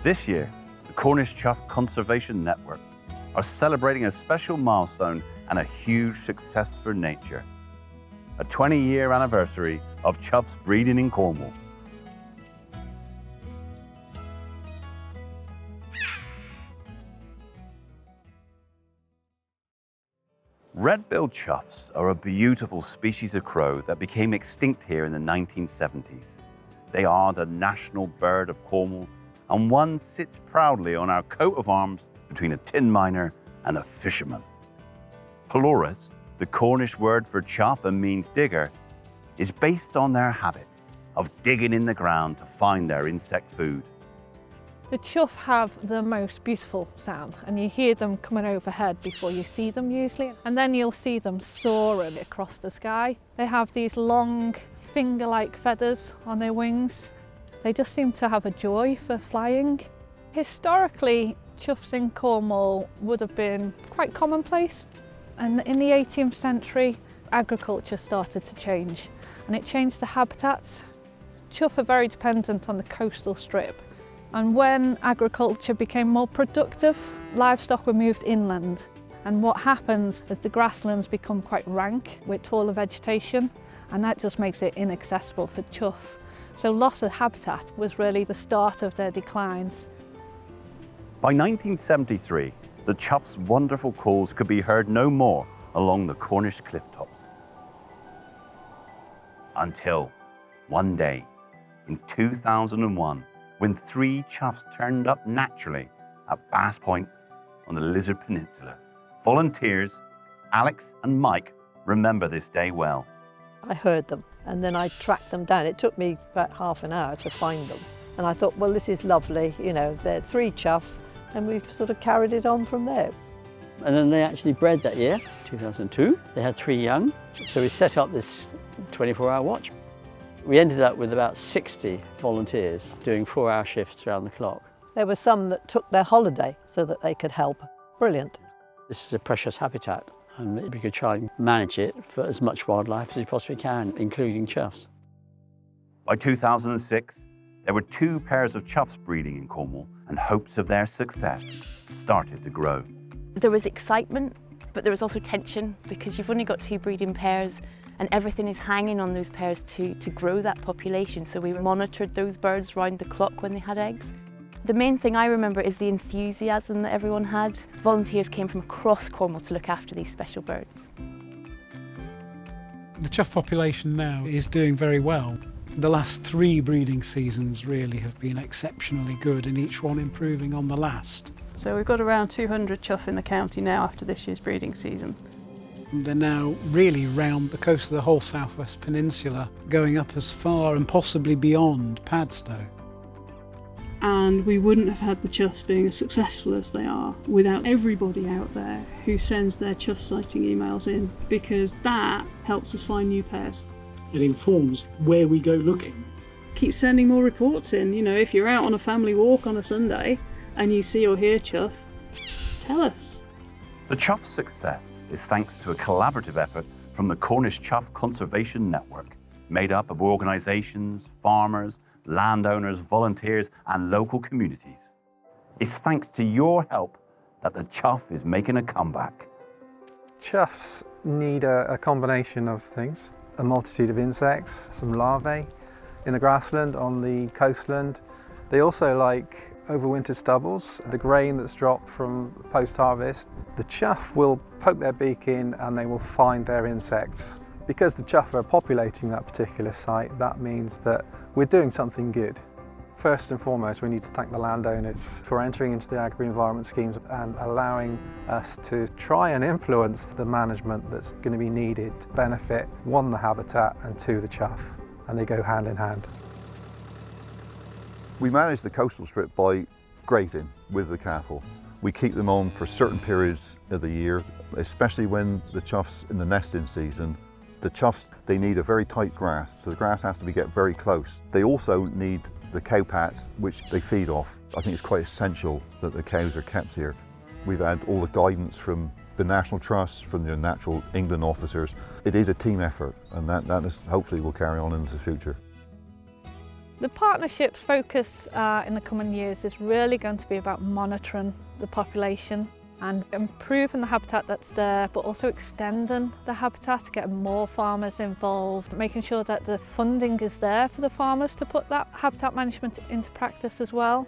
This year, the Cornish Chough Conservation Network are celebrating a special milestone and a huge success for nature. A 20-year anniversary of choughs breeding in Cornwall. Red Billed Choughs are a beautiful species of crow that became extinct here in the 1970s. They are the national bird of Cornwall, and one sits proudly on our coat of arms between a tin miner and a fisherman. Paloris, the Cornish word for chough and means digger, is based on their habit of digging in the ground to find their insect food. The chough have the most beautiful sound, and you hear them coming overhead before you see them usually, and then you'll see them soaring across the sky. They have these long finger-like feathers on their wings. They just seem to have a joy for flying. Historically, choughs in Cornwall would have been quite commonplace, and in the 18th century agriculture started to change, and it changed the habitats. Chough are very dependent on the coastal strip. And when agriculture became more productive, livestock were moved inland. And what happens is the grasslands become quite rank with taller vegetation, and that just makes it inaccessible for chough. So loss of habitat was really the start of their declines. By 1973, the chough's wonderful calls could be heard no more along the Cornish cliff tops. Until one day in 2001, when 3 choughs turned up naturally at Bass Point on the Lizard Peninsula. Volunteers, Alex and Mike, remember this day well. I heard them and then I tracked them down. It took me about half an hour to find them. And I thought, well, this is lovely, you know, they're 3 chough, and we've sort of carried it on from there. And then they actually bred that year, 2002. They had 3 young, so we set up this 24-hour watch. We ended up with about 60 volunteers doing 4-hour shifts around the clock. There were some that took their holiday so that they could help. Brilliant. This is a precious habitat, and we could try and manage it for as much wildlife as we possibly can, including choughs. By 2006, there were 2 pairs of choughs breeding in Cornwall, and hopes of their success started to grow. There was excitement, but there was also tension because you've only got 2 breeding pairs and everything is hanging on those pairs to grow that population. So we monitored those birds round the clock when they had eggs. The main thing I remember is the enthusiasm that everyone had. Volunteers came from across Cornwall to look after these special birds. The chough population now is doing very well. The last 3 breeding seasons really have been exceptionally good, and each one improving on the last. So we've got around 200 chough in the county now after this year's breeding season. They're now really round the coast of the whole southwest peninsula, going up as far and possibly beyond Padstow. And we wouldn't have had the choughs being as successful as they are without everybody out there who sends their chough sighting emails in, because that helps us find new pairs. It informs where we go looking. Keep sending more reports in. You know, if you're out on a family walk on a Sunday and you see or hear chough, tell us. The chough's success is thanks to a collaborative effort from the Cornish Chough Conservation Network, made up of organisations, farmers, landowners, volunteers and local communities. It's thanks to your help that the chough is making a comeback. Choughs need a combination of things, a multitude of insects, some larvae in the grassland, on the coastland. They also like overwintered stubbles, the grain that's dropped from post-harvest. The chough will poke their beak in and they will find their insects. Because the chough are populating that particular site, that means that we're doing something good. First and foremost, we need to thank the landowners for entering into the agri-environment schemes and allowing us to try and influence the management that's going to be needed to benefit, 1, the habitat, and 2, the chough, and they go hand in hand. We manage the coastal strip by grazing with the cattle. We keep them on for certain periods of the year, especially when the choughs in the nesting season. The choughs, they need a very tight grass, so the grass has to get very close. They also need the cow pats, which they feed off. I think it's quite essential that the cows are kept here. We've had all the guidance from the National Trust, from the Natural England officers. It is a team effort, and that is, hopefully will carry on into the future. The partnership's focus in the coming years is really going to be about monitoring the population and improving the habitat that's there, but also extending the habitat, getting more farmers involved, making sure that the funding is there for the farmers to put that habitat management into practice as well.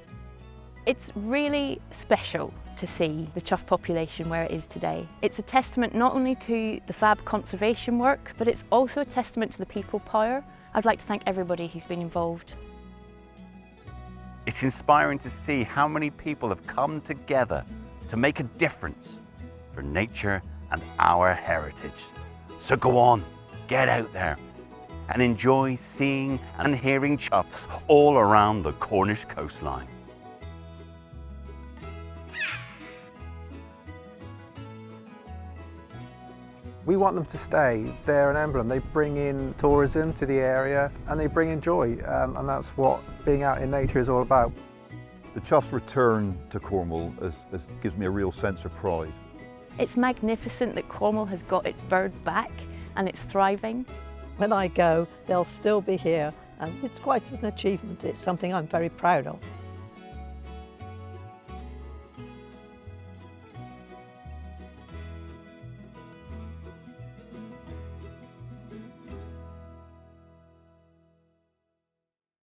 It's really special to see the chough population where it is today. It's a testament not only to the fab conservation work, but it's also a testament to the people power. I'd like to thank everybody who's been involved. It's inspiring to see how many people have come together to make a difference for nature and our heritage. So go on, get out there and enjoy seeing and hearing choughs all around the Cornish coastline. We want them to stay. They're an emblem. They bring in tourism to the area and they bring in joy, and that's what being out in nature is all about. The chough's return to Cornwall gives me a real sense of pride. It's magnificent that Cornwall has got its bird back and it's thriving. When I go, they'll still be here, and it's quite an achievement. It's something I'm very proud of.